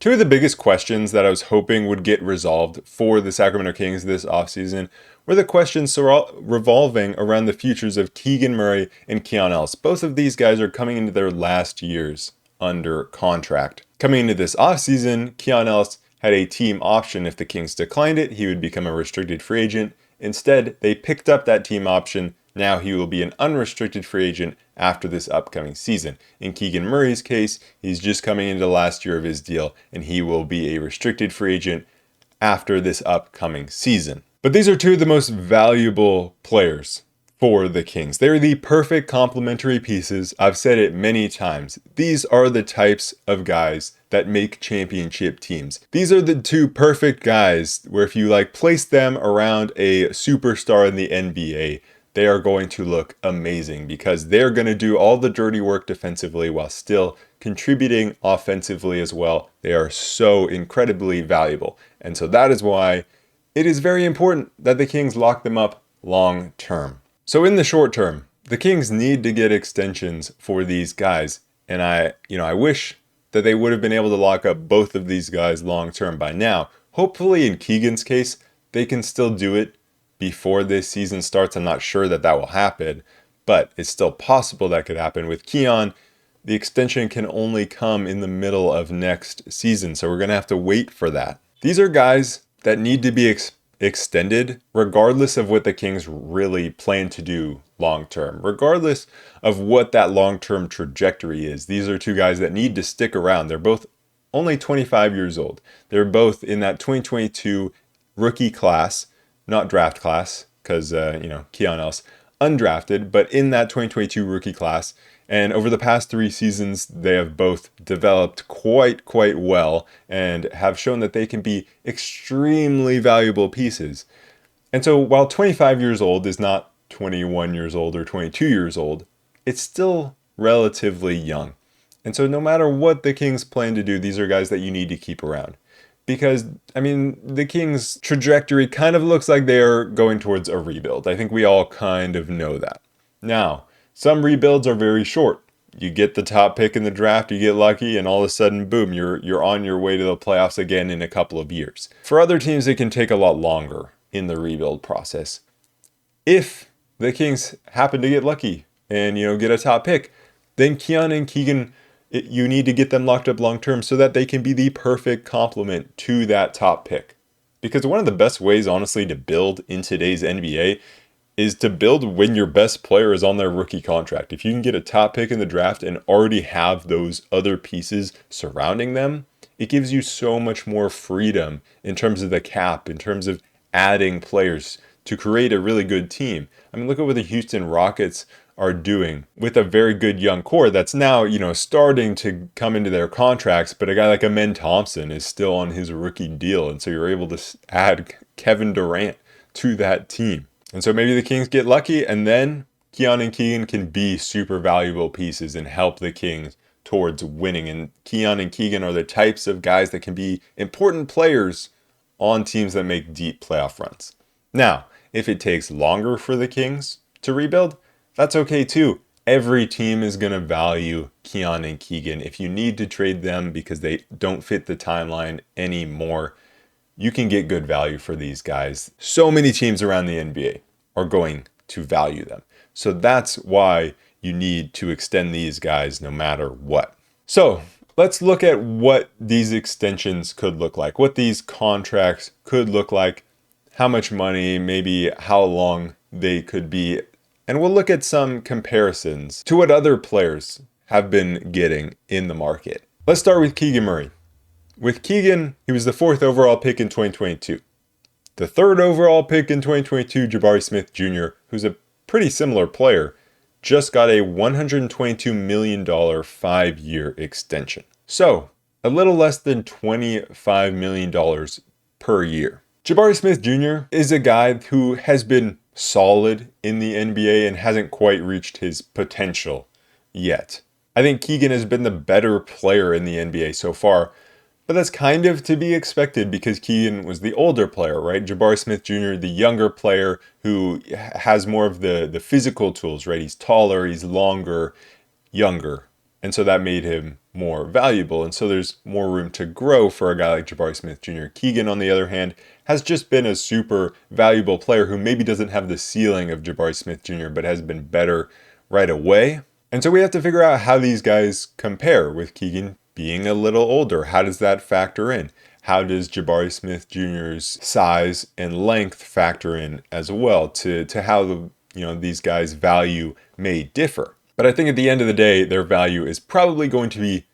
Two of the biggest questions that I was hoping would get resolved for the Sacramento Kings this offseason were the questions revolving around the futures of Keegan Murray and Keon Ellis. Both of these guys are coming into their last years under contract. Coming into this offseason, Keon Ellis had a team option. If the Kings declined it, he would become a restricted free agent. Instead, they picked up that team option. Now he will be an unrestricted free agent after this upcoming season. In Keegan Murray's case, he's just coming into the last year of his deal, and he will be a restricted free agent after this upcoming season. But these are two of the most valuable players for the Kings. They're the perfect complementary pieces. I've said it many times. These are the types of guys that make championship teams. These are the two perfect guys where if you place them around a superstar in the NBA, they are going to look amazing because they're going to do all the dirty work defensively while still contributing offensively as well. They are so incredibly valuable. And so that is why it is very important that the Kings lock them up long term. So in the short term, the Kings need to get extensions for these guys. And I wish that they would have been able to lock up both of these guys long term by now. Hopefully in Keegan's case, they can still do it before this season starts. I'm not sure that will happen, but it's still possible that could happen. With Keon, the extension can only come in the middle of next season, so we're going to have to wait for that. These are guys that need to be extended regardless of what the Kings really plan to do long term, regardless of what that long-term trajectory is. These are two guys that need to stick around. They're both only 25 years old. They're both in that 2022 rookie class, not draft class, because, Keon Ellis, undrafted, but in that 2022 rookie class. And over the past 3 seasons, they have both developed quite well and have shown that they can be extremely valuable pieces. And so while 25 years old is not 21 years old or 22 years old, it's still relatively young. And so no matter what the Kings plan to do, these are guys that you need to keep around. Because, the Kings' trajectory kind of looks like they're going towards a rebuild. I think we all kind of know that. Now, some rebuilds are very short. You get the top pick in the draft, you get lucky, and all of a sudden, boom, you're on your way to the playoffs again in a couple of years. For other teams, it can take a lot longer in the rebuild process. If the Kings happen to get lucky and, get a top pick, then Keon and Keegan, you need to get them locked up long term so that they can be the perfect complement to that top pick. Because one of the best ways, honestly, to build in today's NBA is to build when your best player is on their rookie contract. If you can get a top pick in the draft and already have those other pieces surrounding them, it gives you so much more freedom in terms of the cap, in terms of adding players to create a really good team. Look at what the Houston Rockets are doing with a very good young core that's now, starting to come into their contracts, but a guy like Amen Thompson is still on his rookie deal, and so you're able to add Kevin Durant to that team. And so maybe the Kings get lucky, and then Keon and Keegan can be super valuable pieces and help the Kings towards winning. And Keon and Keegan are the types of guys that can be important players on teams that make deep playoff runs. Now, if it takes longer for the Kings to rebuild, that's okay too. Every team is going to value Keon and Keegan. If you need to trade them because they don't fit the timeline anymore, you can get good value for these guys. So many teams around the NBA are going to value them. So that's why you need to extend these guys no matter what. So let's look at what these extensions could look like, what these contracts could look like, how much money, maybe how long they could be. And we'll look at some comparisons to what other players have been getting in the market. Let's start with Keegan Murray. With Keegan, he was the 4th overall pick in 2022. The 3rd overall pick in 2022, Jabari Smith Jr., who's a pretty similar player, just got a $122 million 5-year extension. So, a little less than $25 million per year. Jabari Smith Jr. is a guy who has been solid in the NBA and hasn't quite reached his potential yet. I think Keegan has been the better player in the NBA so far, but that's kind of to be expected because Keegan was the older player, right? Jabari Smith Jr., the younger player who has more of the physical tools, right? He's taller, he's longer, younger. And so that made him more valuable. And so there's more room to grow for a guy like Jabari Smith Jr. Keegan, on the other hand, has just been a super valuable player who maybe doesn't have the ceiling of Jabari Smith Jr., but has been better right away. And so we have to figure out how these guys compare, with Keegan being a little older. How does that factor in? How does Jabari Smith Jr.'s size and length factor in as well to how these guys' value may differ? But I think at the end of the day, their value is probably going to be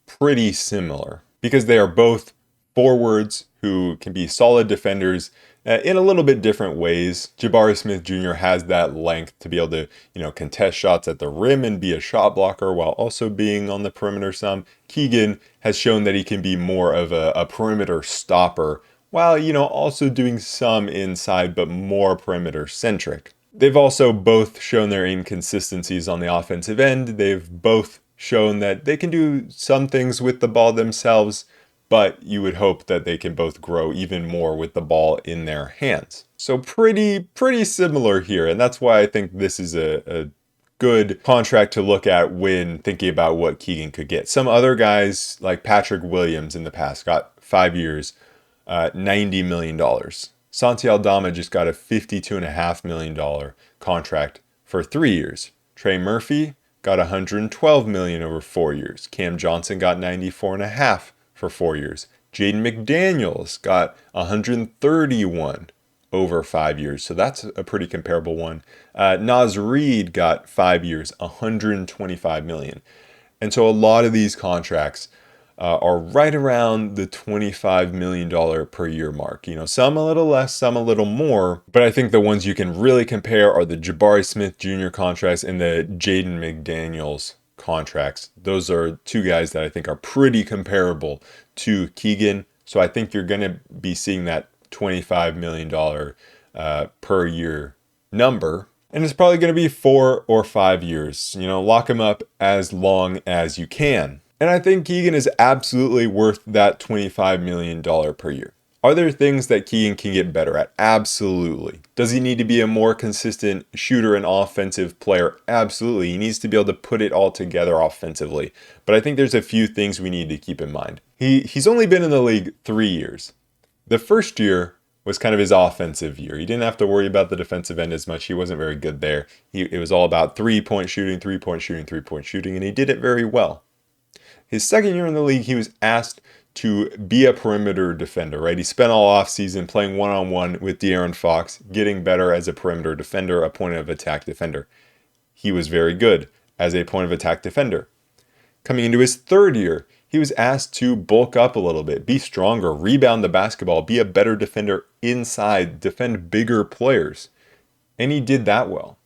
pretty similar because they are both forwards who can be solid defenders in a little bit different ways. Jabari Smith Jr. has that length to be able to, contest shots at the rim and be a shot blocker while also being on the perimeter some. Keegan has shown that he can be more of a perimeter stopper while, also doing some inside, but more perimeter centric. They've also both shown their inconsistencies on the offensive end. They've both shown that they can do some things with the ball themselves, but you would hope that they can both grow even more with the ball in their hands. So pretty similar here, and that's why I think this is a good contract to look at when thinking about what Keegan could get. Some other guys, like Patrick Williams in the past, got 5 years, $90 million. Santi Aldama just got a $52.5 million contract for 3 years. Trey Murphy got $112 million over 4 years. Cam Johnson got $94.5 for 4 years. Jaden McDaniels got $131 over 5 years, so that's a pretty comparable one. Naz Reid got 5 years, $125 million. And so a lot of these contracts are right around the $25 million per year mark. Some a little less, some a little more, but I think the ones you can really compare are the Jabari Smith Jr. contracts and the Jaden McDaniels contracts. Those are two guys that I think are pretty comparable to Keegan. So I think you're going to be seeing that $25 million per year number. And it's probably going to be 4 or 5 years. Lock him up as long as you can. And I think Keegan is absolutely worth that $25 million per year. Are there things that Keegan can get better at? Absolutely. Does he need to be a more consistent shooter and offensive player? Absolutely. He needs to be able to put it all together offensively. But I think there's a few things we need to keep in mind. He's only been in the league 3 years. The first year was kind of his offensive year. He didn't have to worry about the defensive end as much. He wasn't very good there. It was all about three-point shooting, and he did it very well. His second year in the league, he was asked to be a perimeter defender, right? He spent all offseason playing one-on-one with De'Aaron Fox, getting better as a perimeter defender, a point of attack defender. He was very good as a point of attack defender. Coming into his third year, he was asked to bulk up a little bit, be stronger, rebound the basketball, be a better defender inside, defend bigger players. And he did that well.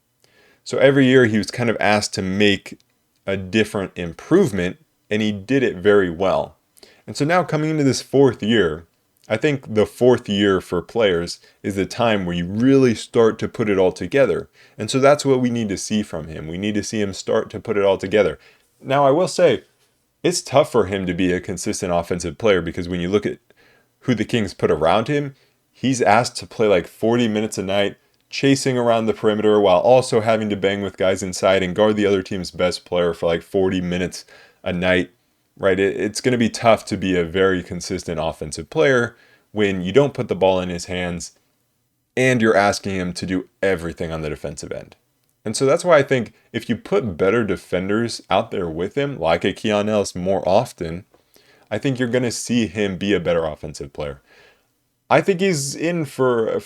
So every year he was kind of asked to make a different improvement, and he did it very well. And so now coming into this fourth year, I think the fourth year for players is the time where you really start to put it all together. And so that's what we need to see from him. We need to see him start to put it all together. Now, I will say, it's tough for him to be a consistent offensive player because when you look at who the Kings put around him, he's asked to play like 40 minutes a night, chasing around the perimeter while also having to bang with guys inside and guard the other team's best player for like 40 minutes a night, right? It's going to be tough to be a very consistent offensive player when you don't put the ball in his hands and you're asking him to do everything on the defensive end. And so that's why I think if you put better defenders out there with him, like a Keon Ellis more often, I think you're going to see him be a better offensive player. I think he's in for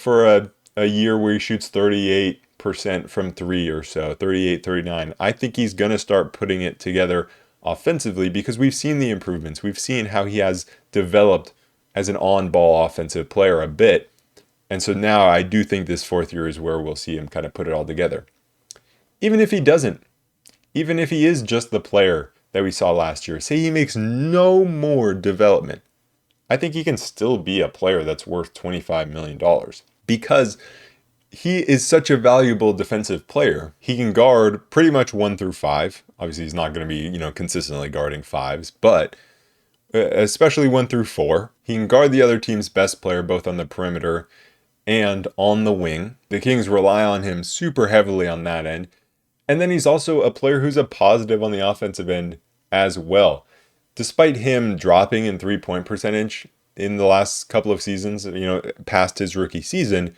a year where he shoots 38% from three or so, 38, 39. I think he's going to start putting it together offensively because we've seen the improvements. We've seen how he has developed as an on-ball offensive player a bit. And so now I do think this fourth year is where we'll see him kind of put it all together. Even if he doesn't, even if he is just the player that we saw last year, say he makes no more development, I think he can still be a player that's worth $25 million because he is such a valuable defensive player. He can guard pretty much 1 through 5. Obviously, he's not going to be, consistently guarding 5s, but especially 1 through 4. He can guard the other team's best player both on the perimeter and on the wing. The Kings rely on him super heavily on that end. And then he's also a player who's a positive on the offensive end as well. despite him dropping in 3-point percentage in the last couple of seasons, past his rookie season,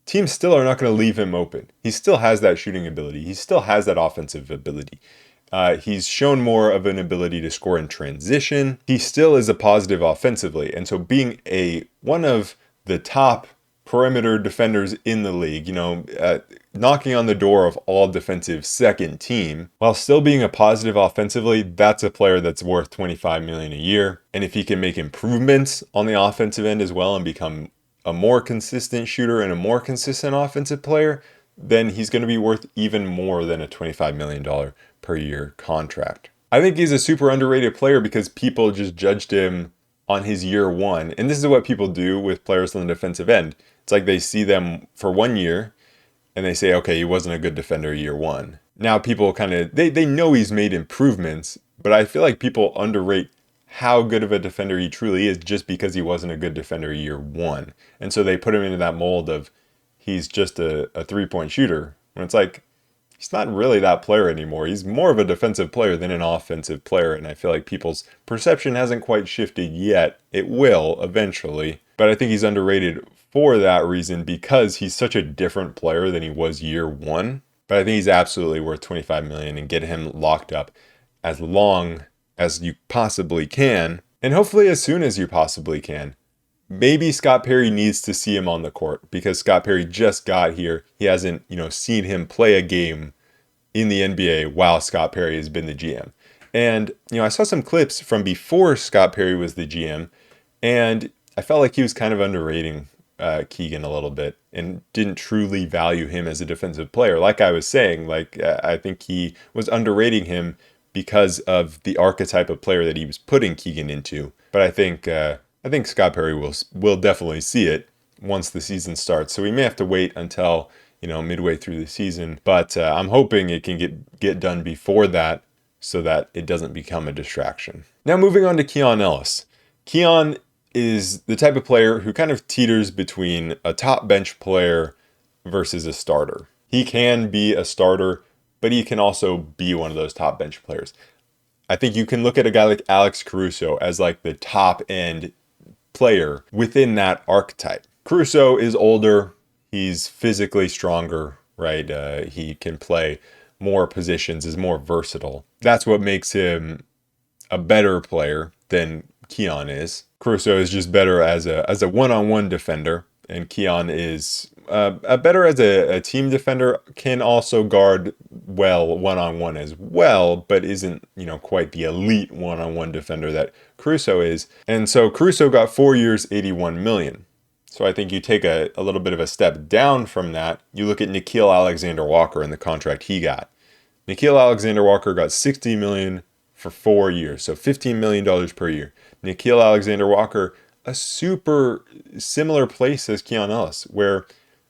teams still are not going to leave him open. He still has that shooting ability. He still has that offensive ability. He's shown more of an ability to score in transition. He still is a positive offensively. And so being one of the top perimeter defenders in the league, knocking on the door of all defensive second team, while still being a positive offensively, that's a player that's worth $25 million a year. And if he can make improvements on the offensive end as well and become a more consistent shooter and a more consistent offensive player, then he's going to be worth even more than a $25 million per year contract. I think he's a super underrated player because people just judged him on his year one. And this is what people do with players on the defensive end. It's like they see them for 1 year and they say, okay, he wasn't a good defender year one. Now people they know he's made improvements, but I feel like people underrate how good of a defender he truly is just because he wasn't a good defender year one. And so they put him into that mold of he's just a 3-point shooter. When it's like, he's not really that player anymore. He's more of a defensive player than an offensive player. And I feel like people's perception hasn't quite shifted yet. It will eventually. But I think he's underrated for that reason because he's such a different player than he was year one. But I think he's absolutely worth $25 million and get him locked up as long as you possibly can. And hopefully as soon as you possibly can. Maybe Scott Perry needs to see him on the court because Scott Perry just got here. He hasn't, seen him play a game in the NBA while Scott Perry has been the GM. And, I saw some clips from before Scott Perry was the GM, and I felt like he was kind of underrating Keegan a little bit and didn't truly value him as a defensive player. Like I was saying, I think he was underrating him because of the archetype of player that he was putting Keegan into. But I think Scott Perry will definitely see it once the season starts. So we may have to wait until, midway through the season. But I'm hoping it can get done before that so that it doesn't become a distraction. Now moving on to Keon Ellis. Keon is the type of player who kind of teeters between a top bench player versus a starter. He can be a starter, but he can also be one of those top bench players. I think you can look at a guy like Alex Caruso as like the top end player within that archetype. Caruso is older. He's physically stronger, right? He can play more positions, is more versatile. That's what makes him a better player than Keon is. Caruso is just better as a one-on-one defender, and Keon is better as a team defender, can also guard well one-on-one as well, but isn't, quite the elite one-on-one defender that Caruso is. And so Caruso got 4 years, $81 million. So I think you take a little bit of a step down from that. You look at Nickeil Alexander-Walker and the contract he got. Nickeil Alexander-Walker got $60 million for 4 years, so $15 million per year. Nickeil Alexander-Walker, a super similar place as Keon Ellis, where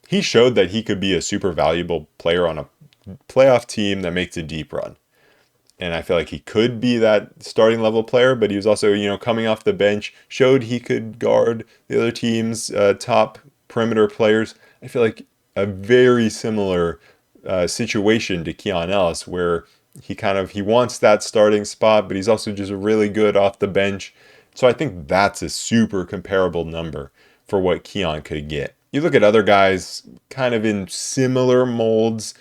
he showed that he could be a super valuable player on a playoff team that makes a deep run. And I feel like he could be that starting level player, but he was also, coming off the bench, showed he could guard the other team's top perimeter players. I feel like a very similar situation to Keon Ellis, where he wants that starting spot, but he's also just really good off the bench. So I think that's a super comparable number for what Keon could get. You look at other guys kind of in similar molds.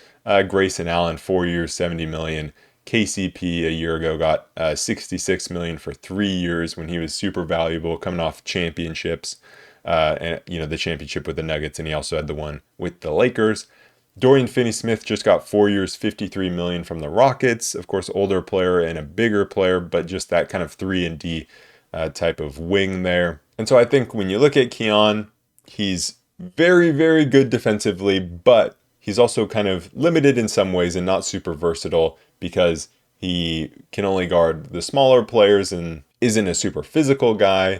Grayson Allen, 4 years, $70 million. KCP a year ago got $66 million for 3 years when he was super valuable, coming off championships. And the championship with the Nuggets, and he also had the one with the Lakers. Dorian Finney-Smith just got 4 years, $53 million from the Rockets. Of course, older player and a bigger player, but just that kind of 3-and-D type of wing there. And so I think when you look at Keon, he's very, very good defensively, but he's also kind of limited in some ways and not super versatile because he can only guard the smaller players and isn't a super physical guy,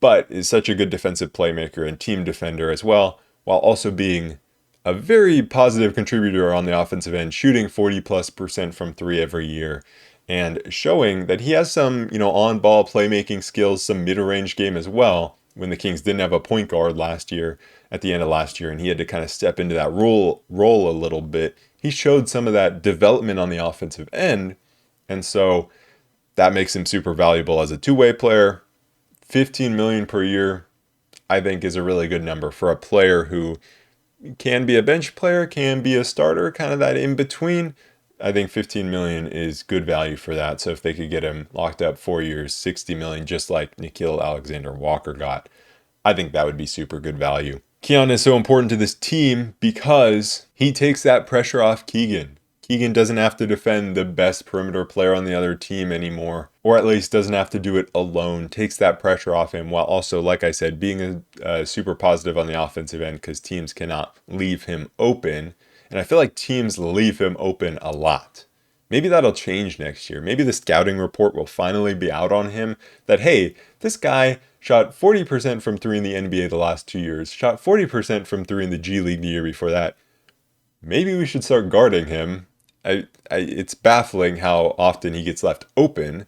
but is such a good defensive playmaker and team defender as well, while also being a very positive contributor on the offensive end, shooting 40+% from three every year, and showing that he has some, on-ball playmaking skills, some mid-range game as well, when the Kings didn't have a point guard last year, at the end of last year, and he had to kind of step into that role a little bit. He showed some of that development on the offensive end, and so That makes him super valuable as a two-way player. 15 million per year, I think, is a really good number for a player who can be a bench player, can be a starter, kind of that in between. I think 15 million is good value for that. So if they could get him locked up 4 years, 60 million, just like Nickeil Alexander-Walker got, I think that would be super good value. Keon is so important to this team because he takes that pressure off Keegan. Keegan doesn't have to defend the best perimeter player on the other team anymore, or at least doesn't have to do it alone. Takes that pressure off him while also, like I said, being a super positive on the offensive end because teams cannot leave him open. And I feel like teams leave him open a lot. Maybe that'll change next year. Maybe the scouting report will finally be out on him that, hey, this guy shot 40% from three in the NBA the last 2 years, shot 40% from three in the G League the year before that. Maybe we should start guarding him. It's baffling how often he gets left open.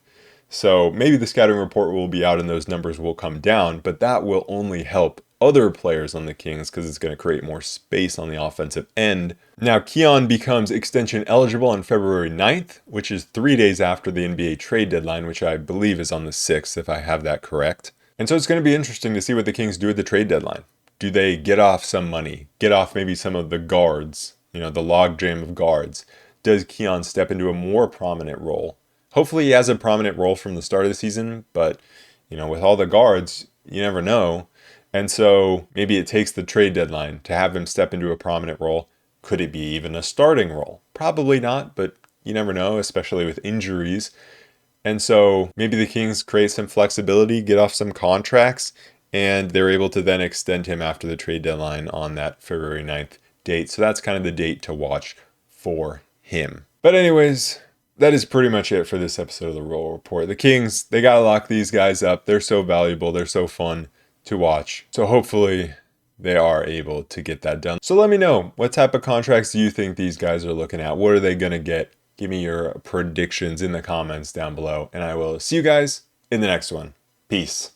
So maybe the scouting report will be out and those numbers will come down, but that will only help other players on the Kings because it's going to create more space on the offensive end. Now, Keon becomes extension eligible on February 9th, which is 3 days after the NBA trade deadline, which I believe is on the 6th, if I have that correct. And so it's going to be interesting to see what the Kings do at the trade deadline. Do they get off some money? Get off maybe some of the guards, the logjam of guards? Does Keon step into a more prominent role? Hopefully he has a prominent role from the start of the season, but, with all the guards, you never know. And so maybe it takes the trade deadline to have him step into a prominent role. Could it be even a starting role? Probably not, but you never know, especially with injuries. And so maybe the Kings create some flexibility, get off some contracts, and they're able to then extend him after the trade deadline on that February 9th date. So that's kind of the date to watch for him. But anyways, that is pretty much it for this episode of the Roll Report. The Kings, they got to lock these guys up. They're so valuable. They're so fun to watch. So hopefully they are able to get that done. So let me know, what type of contracts do you think these guys are looking at? What are they going to get? Give me your predictions in the comments down below, and I will see you guys in the next one. Peace.